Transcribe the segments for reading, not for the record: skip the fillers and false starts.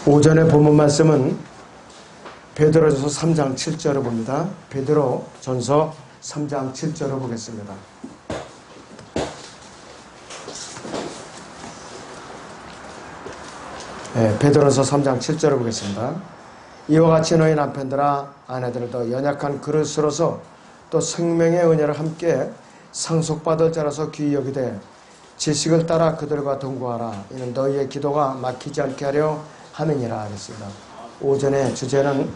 오전에 본문 말씀은 베드로전서 3장 7절을 봅니다. 베드로전서 3장 7절을 보겠습니다. 베드로전서 3장 7절을 보겠습니다. 이와 같이 너희 남편들아 아내들도 연약한 그릇으로서 또 생명의 은혜를 함께 상속받을 자라서 귀히 여기되 지식을 따라 그들과 동거하라. 이는 너희의 기도가 막히지 않게 하려 함이니라 하겠습니다. 오전의 주제는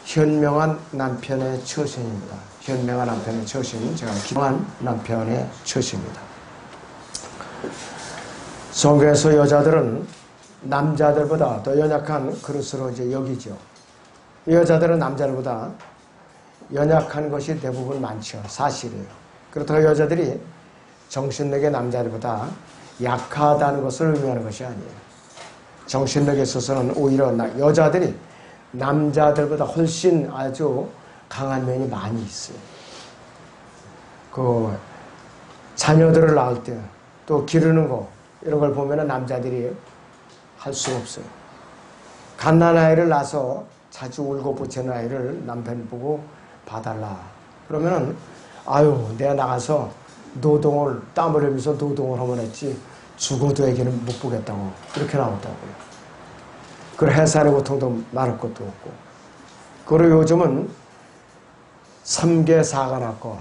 현명한 남편의 처신입니다. 현명한 남편의 처신, 제가 기도한 남편의 처신입니다. 성경에서 여자들은 남자들보다 더 연약한 그릇으로 이제 여기죠. 여자들은 남자들보다 연약한 것이 대부분 많죠. 사실이에요. 그렇다고 여자들이 정신력의 남자들보다 약하다는 것을 의미하는 것이 아니에요. 정신력에 있어서는 오히려 여자들이 남자들보다 훨씬 아주 강한 면이 많이 있어요. 그 자녀들을 낳을 때 또 기르는 거 이런 걸 보면은 남자들이 할 수 없어요. 갓난아이를 낳아서 자주 울고 보채는 아이를 남편이 보고 봐달라. 그러면은 아유 내가 나가서 노동을 땀 흘리면서 노동을 하면 했지 죽어도 애기는 못 보겠다고 그렇게 나온다고요. 그 해산의 고통도 말할 것도 없고. 그리고 요즘은 3개 사관학교,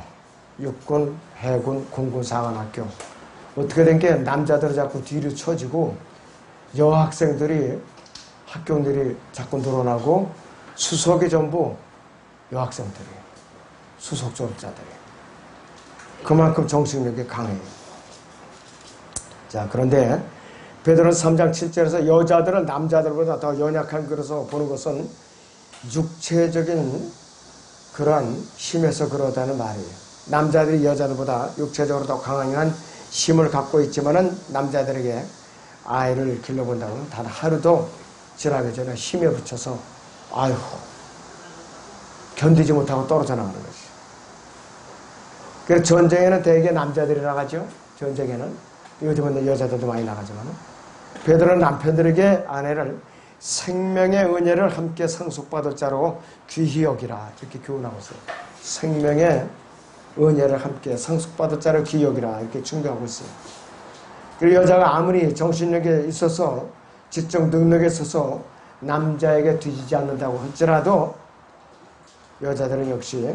육군, 해군, 공군 사관학교 어떻게 된 게 남자들은 자꾸 뒤로 쳐지고 여학생들이 학교들이 자꾸 늘어나고 수석이 전부 여학생들이에요. 수석 졸업자들이. 그만큼 정신력이 강해요. 자, 그런데 베드로전서 3장 7절에서 여자들은 남자들보다 더 연약한 그릇으로 보는 것은 육체적인 그러한 힘에서 그러다는 말이에요. 남자들이 여자들보다 육체적으로 더 강한 힘을 갖고 있지만은 남자들에게 아이를 길러본다고는 단 하루도 지나기 전에 힘에 붙여서 아유 견디지 못하고 떨어져 나가는 것이죠. 그래서 전쟁에는 대개 남자들이 나가죠. 전쟁에는. 요즘은 여자들도 많이 나가지만 베드로는 남편들에게 아내를 생명의 은혜를 함께 상속받을 자로 귀히 여기라 이렇게 교훈하고 있어요. 생명의 은혜를 함께 상속받을 자로 귀히 여기라 이렇게 충고하고 있어요. 그리고 여자가 아무리 정신력에 있어서 지적 능력에 있어서 남자에게 뒤지지 않는다고 할지라도 여자들은 역시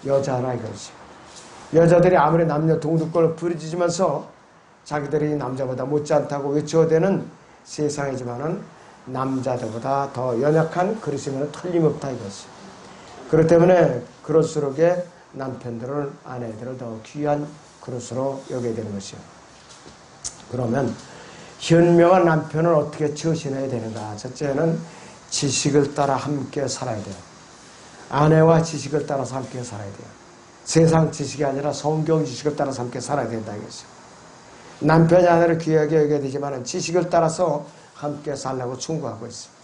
여자라 이것이. 여자들이 아무리 남녀 동등권을 부르짖으면서 자기들이 남자보다 못지않다고 외쳐대는 세상이지만은 남자들보다 더 연약한 그릇이면 틀림없다 이것이. 그렇기 때문에 그럴수록에 남편들은 아내들을 더 귀한 그릇으로 여겨야 되는 것이요. 그러면 현명한 남편을 어떻게 처신해야 되는가? 첫째는 지식을 따라 함께 살아야 돼요. 아내와 지식을 따라서 함께 살아야 돼요. 세상 지식이 아니라 성경 지식을 따라서 함께 살아야 된다 이것이요. 남편이 아내를 귀하게 여겨야 되지만 지식을 따라서 함께 살라고 충고하고 있습니다.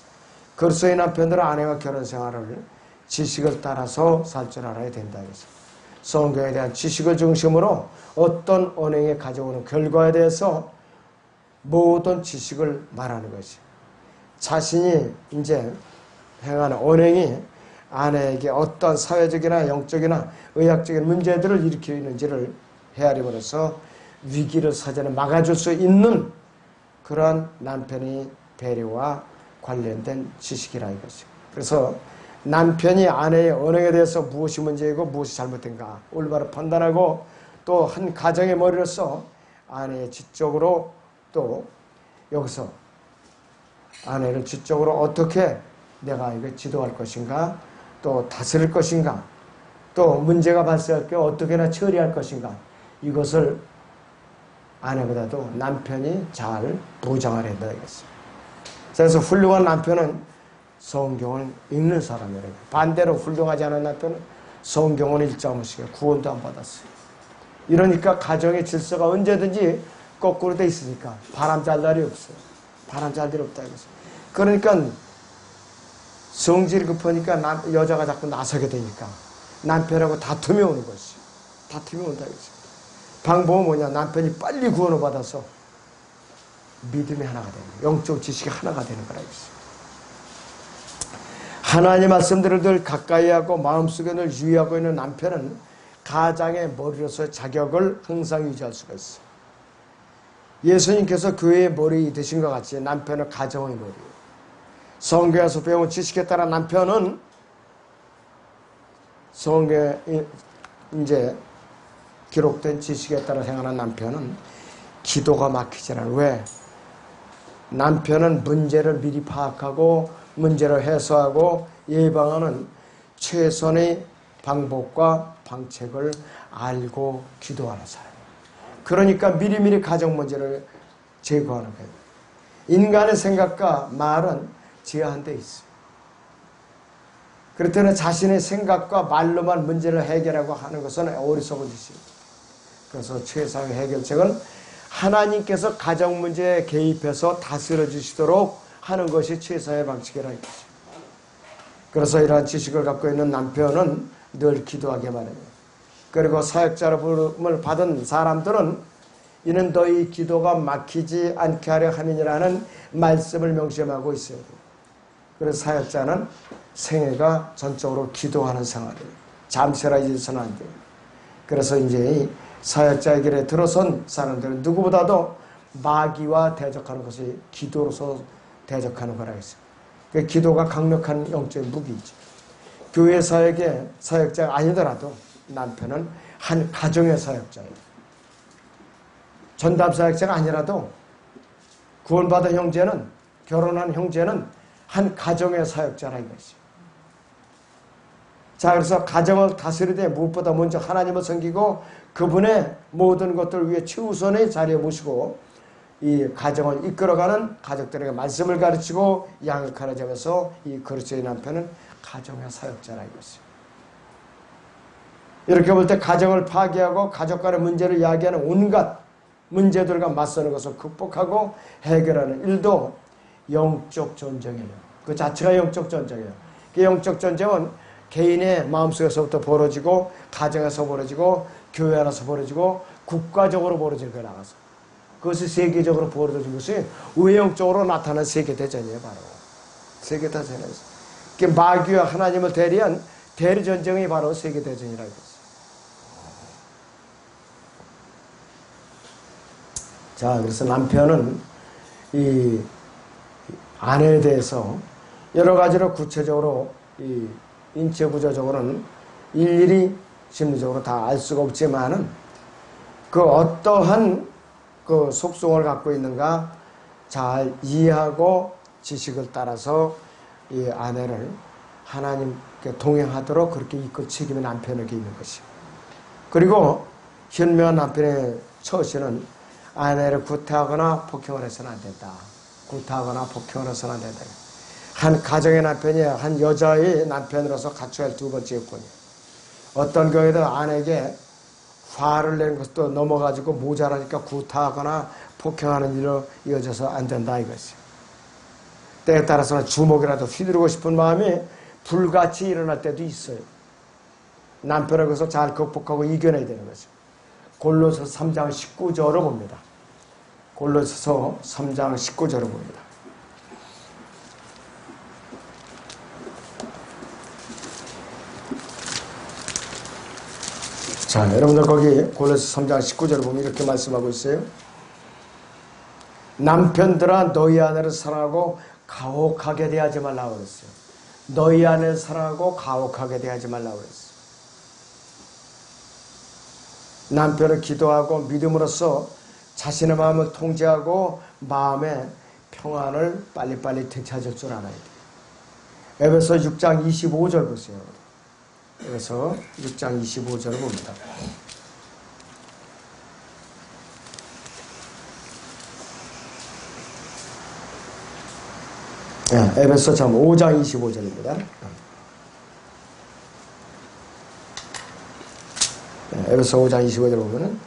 그래서 이 남편들은 아내와 결혼 생활을 지식을 따라서 살 줄 알아야 된다 이것이요. 성경에 대한 지식을 중심으로 어떤 언행에 가져오는 결과에 대해서 모든 지식을 말하는 것이. 자신이 이제 행하는 언행이 아내에게 어떤 사회적이나 영적이나 의학적인 문제들을 일으키는지를 헤아림으로써 위기를 사전에 막아줄 수 있는 그러한 남편의 배려와 관련된 지식이라 이것이죠. 그래서 남편이 아내의 언행에 대해서 무엇이 문제이고 무엇이 잘못된가 올바로 판단하고 또 한 가정의 머리로서 아내의 지적으로 또 여기서 아내를 지적으로 어떻게 내가 이거 지도할 것인가 또 다스릴 것인가 또 문제가 발생할 때 어떻게나 처리할 것인가 이것을 아내보다도 남편이 잘 부장을 한다 이것입니다. 그래서 훌륭한 남편은 성경을 읽는 사람이래요. 반대로 훌륭하지 않은 남편은 성경을 읽지 않으시고 구원도 안 받았어요. 이러니까 가정의 질서가 언제든지 거꾸로 돼 있으니까 바람 잘 날이 없어요. 바람 잘 일 없다 이거죠. 그러니까 성질이 급하니까 여자가 자꾸 나서게 되니까 남편하고 다툼이 오는 것이. 다툼이 온다 이거죠. 방법은 뭐냐? 남편이 빨리 구원을 받아서 믿음이 하나가 되는 거예요. 영적 지식이 하나가 되는 거라 했어요. 하나님 말씀들을 늘 가까이 하고 마음속에 늘 유의하고 있는 남편은 가장의 머리로서의 자격을 항상 유지할 수가 있어요. 예수님께서 교회의 머리 되신 것 같이 남편은 가정의 머리예요. 성경에서 배운 지식에 따라 남편은 성경에 이제 기록된 지식에 따라 생활하는 남편은 기도가 막히지 않아요. 왜? 남편은 문제를 미리 파악하고 문제를 해소하고 예방하는 최선의 방법과 방책을 알고 기도하는 사람. 그러니까 미리미리 가정 문제를 제거하는 거예요. 인간의 생각과 말은 제한되어 있어요. 그럴 때는 자신의 생각과 말로만 문제를 해결하고 하는 것은 어리석은 짓입니다. 그래서 최상의 해결책은 하나님께서 가정 문제에 개입해서 다스려 주시도록 하는 것이 최상의 방식이라는 것이죠. 그래서 이러한 지식을 갖고 있는 남편은 늘 기도하게 마련해요. 그리고 사역자로 부름을 받은 사람들은 이는 너희 기도가 막히지 않게 하려 함이니라는 말씀을 명심하고 있어요. 그래서 사역자는 생애가 전적으로 기도하는 생활이에요. 잠시라 잊어서는 안 돼요. 그래서 이제 사역자의 길에 들어선 사람들은 누구보다도 마귀와 대적하는 것이 기도로서 대적하는 거라 했어요. 그 기도가 강력한 영적인 무기이죠. 교회 사역의 사역자가 아니더라도 남편은 한 가정의 사역자예요. 전담 사역자가 아니라도 구원받은 형제는, 결혼한 형제는 한 가정의 사역자라 이것이죠. 자, 그래서 가정을 다스리되 무엇보다 먼저 하나님을 섬기고 그분의 모든 것들을 위해 최우선의 자리에 모시고 이 가정을 이끌어가는 가족들에게 말씀을 가르치고 양육하는 점에서 이 그리스도의 남편은 가정의 사역자라 이것이죠. 이렇게 볼 때 가정을 파괴하고 가족 간의 문제를 야기하는 온갖 문제들과 맞서는 것을 극복하고 해결하는 일도 영적 전쟁이에요. 그 자체가 영적 전쟁이에요. 그 영적 전쟁은 개인의 마음속에서부터 벌어지고 가정에서 벌어지고 교회 안에서 벌어지고 국가적으로 벌어질 거에 나가서 그것이 세계적으로 벌어진 것이 외형적으로 나타난 세계대전이에요. 바로 세계대전에서 마귀와 하나님을 대리한 대리전쟁이 바로 세계대전이라고 했어요. 자, 그래서 남편은 이 아내에 대해서 여러 가지로 구체적으로 이 인체 구조적으로는 일일이 심리적으로 다 알 수가 없지만은 그 어떠한 그 속성을 갖고 있는가 잘 이해하고 지식을 따라서 이 아내를 하나님께 동행하도록 그렇게 이끌 책임이 남편에게 있는 것이요. 그리고 현명한 남편의 처신은 아내를 구타하거나 폭행을 해서는 안 된다. 구타하거나 폭행을 해서는 안 된다. 한 가정의 남편이 한 여자의 남편으로서 갖춰야 할 두 번째 요건이에요. 어떤 경우에도 아내에게 화를 내는 것도 넘어가지고 모자라니까 구타하거나 폭행하는 일로 이어져서 안 된다 이것이에요. 때에 따라서는 주먹이라도 휘두르고 싶은 마음이 불같이 일어날 때도 있어요. 남편을 그래서 잘 극복하고 이겨내야 되는 거죠. 골로새서 3장 19절을 봅니다. 골로새서 3장 19절을 봅니다. 자, 여러분들 거기 골로새 3장 19절을 보면 이렇게 말씀하고 있어요. 남편들아 너희 아내를 사랑하고 가혹하게 대하지 말라고 그랬어요. 너희 아내를 사랑하고 가혹하게 대하지 말라고 그랬어요. 남편을 기도하고 믿음으로써 자신의 마음을 통제하고 마음의 평안을 빨리빨리 되찾을 줄 알아야 돼요. 에베소 6장 25절 보세요. 그래서 6장 25절을 봅니다. 에베소 5장 25절입니다. 에베소 5장 25절을 보면은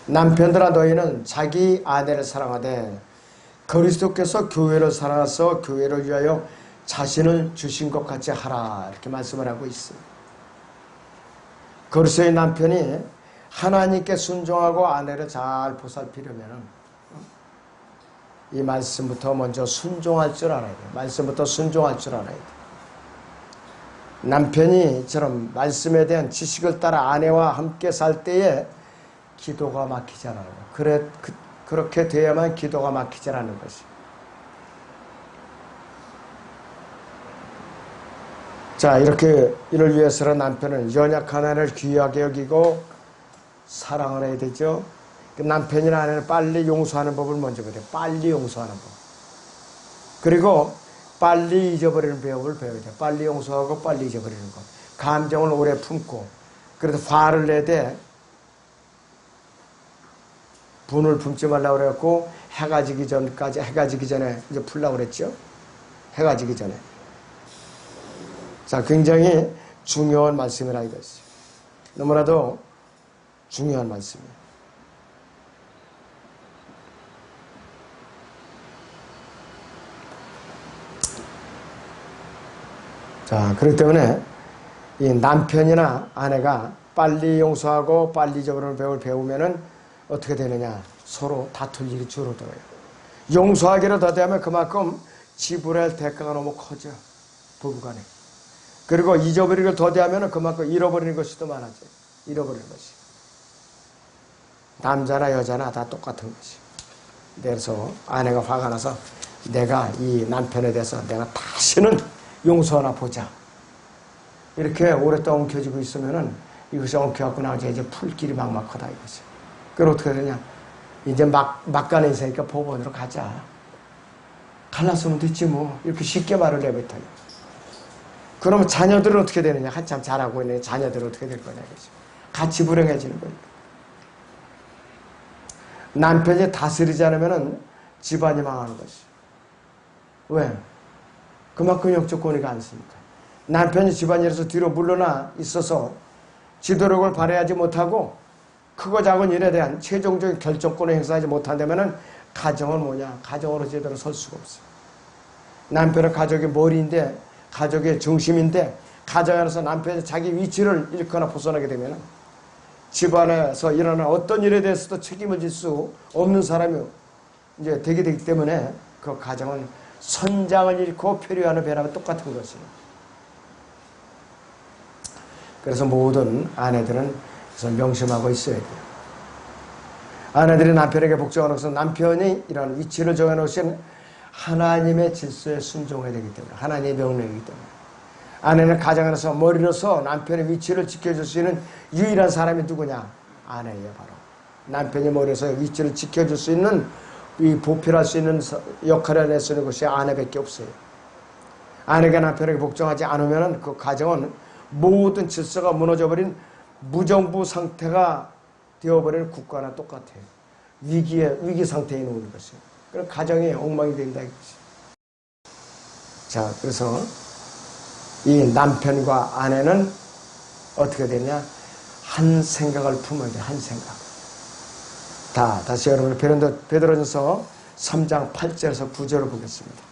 남편들아 너희는 자기 아내를 사랑하되 그리스도께서 교회를 사랑하사 교회를 위하여 자신을 주신 것 같이 하라 이렇게 말씀을 하고 있어요. 그리스도의 남편이 하나님께 순종하고 아내를 잘 보살피려면 이 말씀부터 먼저 순종할 줄 알아야 돼요. 말씀부터 순종할 줄 알아야 돼요. 남편이 이처럼 말씀에 대한 지식을 따라 아내와 함께 살 때에 기도가 막히지 않아요. 그렇게 돼야만 기도가 막히지 않는 것이. 자, 이를 위해서는 남편은 연약한 아내를 귀하게 여기고 사랑을 해야 되죠. 남편이나 아내는 빨리 용서하는 법을 먼저 배워야 돼요. 빨리 용서하는 법. 그리고 빨리 잊어버리는 법을 배워야 돼요. 빨리 용서하고 빨리 잊어버리는 것. 감정을 오래 품고, 그래도 화를 내되 분을 품지 말라고 그랬고, 해가 지기 전에 이제 풀라고 그랬죠. 해가 지기 전에. 자, 굉장히 중요한 말씀이라 이것이. 너무나도 중요한 말씀이에요. 자, 그렇기 때문에 이 남편이나 아내가 빨리 용서하고 빨리 잊어버리는 법을 배우면은 어떻게 되느냐? 서로 다툴 일이 줄어들어요. 용서하기를 더디하면 그만큼 지불할 대가가 너무 커져. 부부간에. 그리고 잊어버리기를 더디하면 그만큼 잃어버리는 것이 더 많아져요. 잃어버리는 것이. 남자나 여자나 다 똑같은 것이. 그래서 아내가 화가 나서 내가 이 남편에 대해서 내가 다시는 용서 하나 보자. 이렇게 오랫동안 엉켜지고 있으면은 이것이 엉켜갖고 나중에 이제 풀 길이 막막하다 이거지. 그럼 어떻게 되냐? 이제 막간에 있으니까 법원으로 가자. 갈랐으면 됐지 뭐. 이렇게 쉽게 말을 내뱉어요. 그러면 자녀들은 어떻게 되느냐? 한참 잘하고 있는 자녀들은 어떻게 될 거냐 이거지. 같이 불행해지는 거니까. 남편이 다스리지 않으면은 집안이 망하는 것이. 왜? 그만큼 영적 권위가 않습니까? 남편이 집안일에서 뒤로 물러나 있어서 지도력을 발휘하지 못하고 크고 작은 일에 대한 최종적인 결정권을 행사하지 못한다면 가정은 뭐냐? 가정으로 제대로 설 수가 없어요. 남편은 가족의 머리인데, 가족의 중심인데, 가정 안에서 남편이 자기 위치를 잃거나 벗어나게 되면 집안에서 일어나는 어떤 일에 대해서도 책임을 질 수 없는 사람이 이제 되게 되기 때문에 그 가정은 선장을 잃고 표류하는 배랑 똑같은 것이에요. 그래서 모든 아내들은 그래서 명심하고 있어야 돼요. 아내들이 남편에게 복종하는 것은 남편이 이런 위치를 정해놓으신 하나님의 질서에 순종해야 되기 때문에, 하나님의 명령이기 때문에. 아내는 가정 안에서 머리로서 남편의 위치를 지켜줄 수 있는 유일한 사람이 누구냐? 아내예요, 바로. 남편이 머리로서 위치를 지켜줄 수 있는, 이 보필할 수 있는 역할을 낼 수 있는 것이 아내밖에 없어요. 아내가 남편에게 복종하지 않으면 그 가정은 모든 질서가 무너져버린 무정부 상태가 되어버리는 국가나 똑같아요. 위기 상태에 놓는 것이에요. 그럼 가정이 엉망이 된다 이거지. 자, 그래서 이 남편과 아내는 어떻게 되냐? 한 생각을 품어야 돼. 한 생각. 다시 여러분 베드로전서 3장 8절에서 9절을 보겠습니다.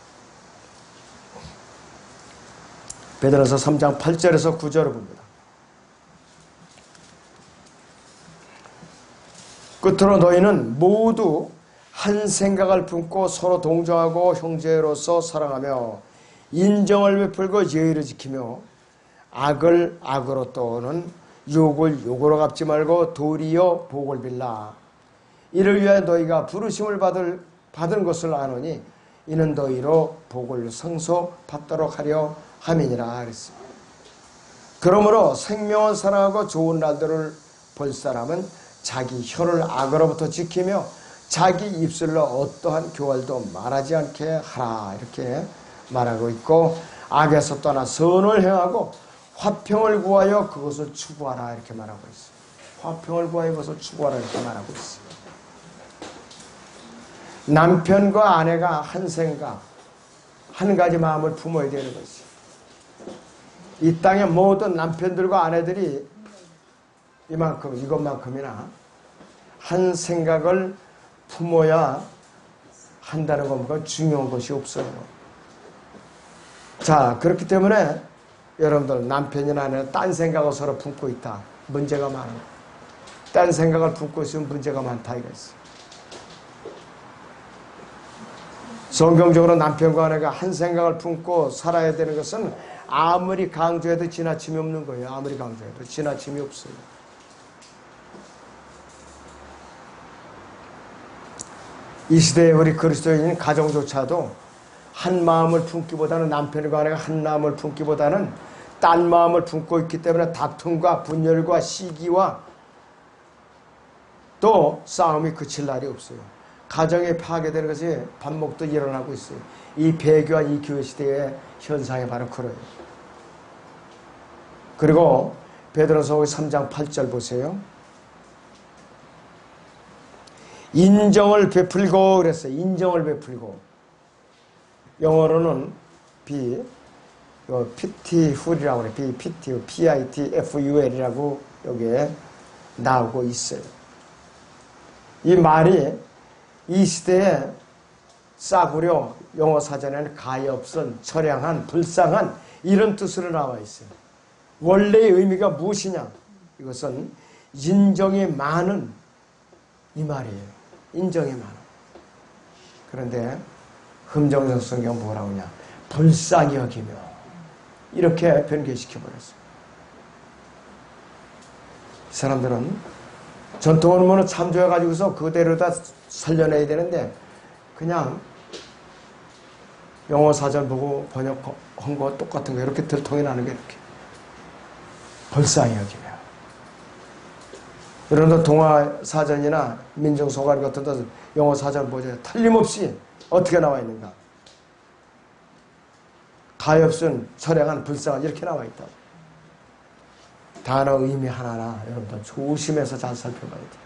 베드로전서 3장 8절에서 9절을 봅니다. 끝으로 너희는 모두 한 생각을 품고 서로 동정하고 형제로서 사랑하며 인정을 베풀고 예의를 지키며 악을 악으로 또는 욕을 욕으로 갚지 말고 도리어 복을 빌라. 이를 위하여 너희가 부르심을 받은 것을 아노니 이는 너희로 복을 성소받도록 하려 함이니라 그랬습니다. 그러므로 생명을 사랑하고 좋은 날들을 볼 사람은 자기 혀를 악으로부터 지키며 자기 입술로 어떠한 교활도 말하지 않게 하라 이렇게 말하고 있고, 악에서 떠나 선을 행하고 화평을 구하여 그것을 추구하라 이렇게 말하고 있어요. 화평을 구하여 그것을 추구하라 이렇게 말하고 있어요. 남편과 아내가 한 생각, 한 가지 마음을 품어야 되는 것이. 이 땅의 모든 남편들과 아내들이 이것만큼이나 한 생각을 품어야 한다는 겁니다. 중요한 것이 없어요. 자, 그렇기 때문에 여러분들 남편이나 아내는 딴 생각을 서로 품고 있다. 문제가 많아요. 딴 생각을 품고 있으면 문제가 많다 이거였어요. 성경적으로 남편과 아내가 한 생각을 품고 살아야 되는 것은 아무리 강조해도 지나침이 없는 거예요. 아무리 강조해도 지나침이 없어요. 이 시대에 우리 그리스도인 가정조차도 한 마음을 품기보다는, 남편과 아내가 한 마음을 품기보다는 딴 마음을 품고 있기 때문에 다툼과 분열과 시기와 또 싸움이 그칠 날이 없어요. 가정이 파괴되는 것이 반복도 일어나고 있어요. 이 배교와 이 교회 시대의 현상이 바로 그래요. 그리고 베드로서 3장 8절 보세요. 인정을 베풀고 그랬어요. 인정을 베풀고. 영어로는 pitiful이라고 그래요. pitful이라고 여기에 나오고 있어요. 이 말이 이 시대에 싸구려, 영어 사전에는 가엾은, 처량한, 불쌍한 이런 뜻으로 나와 있어요. 원래의 의미가 무엇이냐? 이것은 인정이 많은 이 말이에요. 인정이 많아. 그런데 흠정성 성경 뭐라고 하냐? 불쌍히 여기며, 이렇게 변개시켜버렸어요. 이 사람들은 전통 언문을 참조해가지고서 그대로 다 살려내야 되는데 그냥 영어 사전 보고 번역한 거 똑같은 거 이렇게 들통이 나는 게 이렇게 불쌍히 여기며. 여러분도 동화 사전이나 민정 소가리 같은 데 영어 사전 보세요. 틀림없이 어떻게 나와 있는가? 가엾은, 처량한, 불쌍한 이렇게 나와 있다. 단어 의미 하나하나 여러분들 조심해서 잘 살펴봐야 돼요.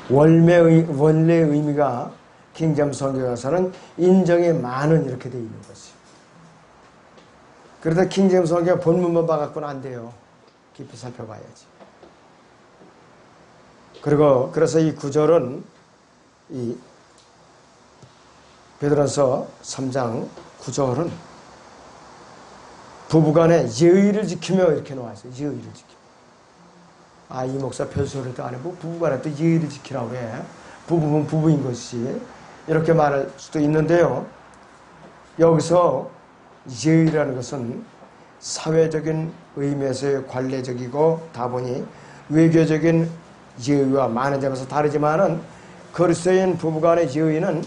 원래 의미가 킹잼 성경에서는 인정이 많은 이렇게 되어 있는 것이요. 그러다 킹잼 성경 본문만 봐갖고는 안 돼요. 깊이 살펴봐야지. 그리고 그래서 이 구절은 이 베드로서 3장 9절은 부부간에 예의를 지키며 이렇게 나와있어요. 예의를 지키며. 아, 이 목사 별소리도 안 해보고 부부간에 또 예의를 지키라고 해. 부부는 부부인 것이 이렇게 말할 수도 있는데요. 여기서 예의라는 것은 사회적인 의미에서의 관례적이고 다분히 외교적인 예의와 많은 점에서 다르지만은 그리스도인 부부간의 예의는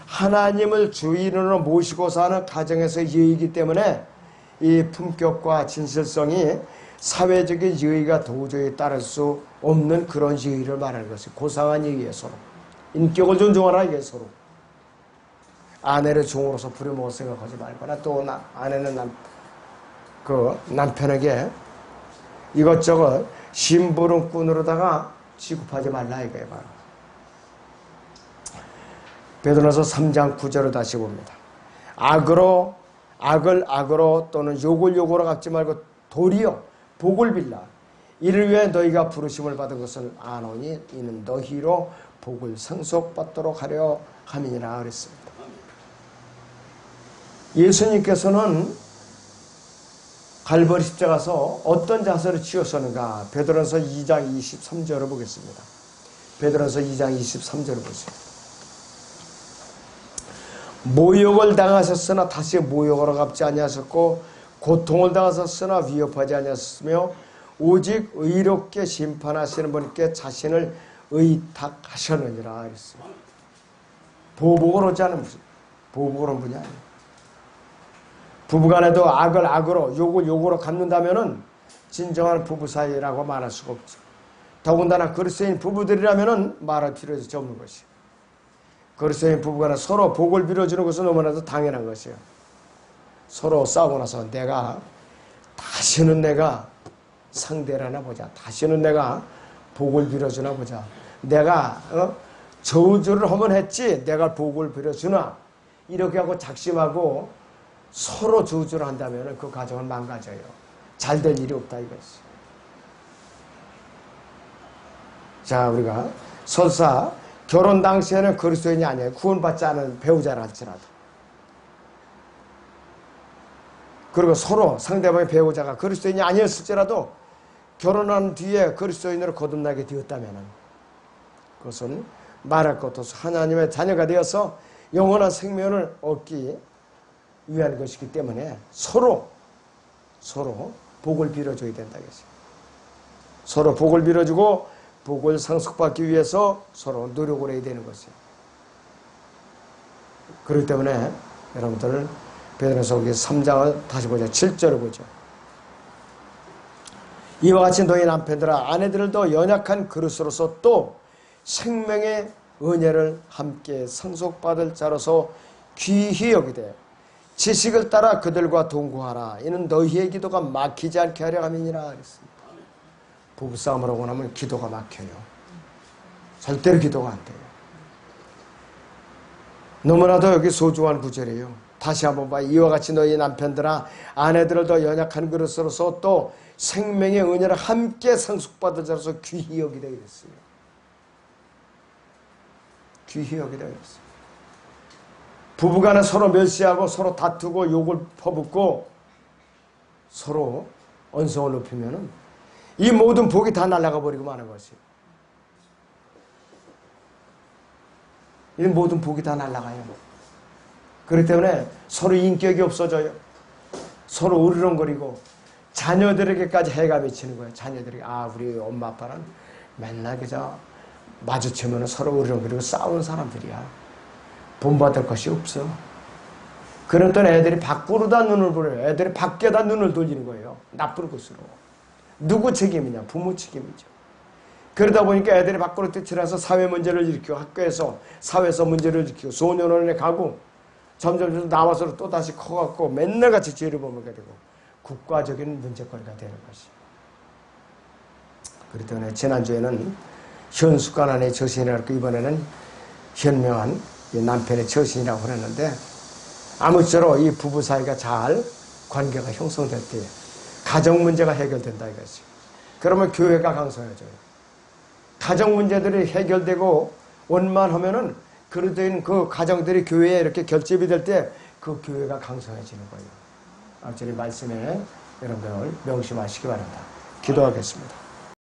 하나님을 주인으로 모시고 사는 가정에서의 예의이기 때문에 이 품격과 진실성이 사회적인 예의가 도저히 따를 수 없는 그런 예의를 말하는 것이 고상한 예의에 서로 인격을 존중하라. 이게 서로 아내를 종으로서 부려먹을 생각하지 말거나 또 아내는 남편에게 이것저것 심부름꾼으로다가 취급하지 말라 이거예요. 바로 베드로서 3장 9절을 다시 봅니다. 악을 악으로 또는 욕을 욕으로 갚지 말고 도리어 복을 빌라. 이를 위해 너희가 부르심을 받은 것을 아노니 이는 너희로 복을 상속받도록 하려 함이니라 그랬습니다. 예수님께서는 갈보리 십자가에서 어떤 자세를 취하셨는가? 베드로서 2장 23절을 보겠습니다. 베드로서 2장 23절을 보세요. 모욕을 당하셨으나 다시 모욕으로 갚지 아니하셨고 고통을 당하셨으나 위협하지 아니하셨으며 오직 의롭게 심판하시는 분께 자신을 의탁하셨느니라 그랬어요. 보복을 하지 않은 보복을 한 분이 아니에요. 부부간에도 악을 악으로 욕을 욕으로 갚는다면은 진정한 부부 사이라고 말할 수가 없죠. 더군다나 그리스도인 부부들이라면은 말할 필요도 없는 것이에요. 그리스도인 부부간에 서로 복을 빌어주는 것은 너무나도 당연한 것이에요. 서로 싸우고 나서 다시는 내가 상대를 하나 보자. 다시는 내가 복을 빌어주나 보자. 내가 저주를 한번 했지 내가 복을 빌어주나. 이렇게 하고 작심하고 서로 저주를 한다면 그 가정은 망가져요. 잘 될 일이 없다 이것이. 자, 우리가 설사 결혼 당시에는 그리스도인이 아니에요. 구원받지 않은 배우자라 할지라도. 그리고 서로 상대방의 배우자가 그리스도인이 아니었을지라도 결혼한 뒤에 그리스도인으로 거듭나게 되었다면 그것은 말할 것도 없어. 하나님의 자녀가 되어서 영원한 생명을 얻기 위한 것이기 때문에 서로 복을 빌어줘야 된다겠어요. 서로 복을 빌어주고 복을 상속받기 위해서 서로 노력을 해야 되는 것이에요. 그렇기 때문에 여러분들 베드로서 3장을 다시 보자. 7절을 보죠. 이와 같이 너희 남편들아 아내들을 더 연약한 그릇으로서 또 생명의 은혜를 함께 상속받을 자로서 귀히 여기되 지식을 따라 그들과 동거하라. 이는 너희의 기도가 막히지 않게 하려 함이니라 그랬습니다. 부부싸움을 하고 나면 기도가 막혀요. 절대로 기도가 안 돼요. 너무나도 여기 소중한 구절이에요. 다시 한번 봐. 이와 같이 너희 남편들아 아내들을 더 연약한 그릇으로서 또 생명의 은혜를 함께 상속받을 자로서 귀히 여기다 그랬어요. 귀히 여기다 그랬어요. 부부간에 서로 멸시하고 서로 다투고 욕을 퍼붓고 서로 언성을 높이면은 이 모든 복이 다 날아가 버리고 마는 것이에요. 이 모든 복이 다 날아가요. 그렇기 때문에 서로 인격이 없어져요. 서로 으르렁거리고 자녀들에게까지 해가 미치는 거예요. 자녀들에게 우리 엄마 아빠는 맨날 그저 마주치면 서로 으르렁거리고 싸우는 사람들이야. 본받을 것이 없어. 그랬던 애들이 밖으로다 눈을 보려요. 애들이 밖에다 눈을 돌리는 거예요. 나쁜 곳으로. 누구 책임이냐? 부모 책임이죠. 그러다 보니까 애들이 밖으로 뛰쳐나서 사회 문제를 일으키고 학교에서 사회에서 문제를 일으키고 소년원에 가고 점점 나와서 또다시 커갖고 맨날 같이 죄를 범하게 되고 국가적인 문제거리가 되는 것이. 그렇기 때문에 지난주에는 현숙관한의 처신이라고 했고 이번에는 현명한 남편의 처신이라고 그랬는데 아무쪼록 이 부부 사이가 잘 관계가 형성될 때 가정 문제가 해결된다 이거지. 그러면 교회가 강성해져요. 가정 문제들이 해결되고 원만하면은 그러된 그 가정들이 교회에 이렇게 결집이 될 때 그 교회가 강성해지는 거예요. 아무쪼록 이 말씀에 여러분들 명심하시기 바랍니다. 기도하겠습니다.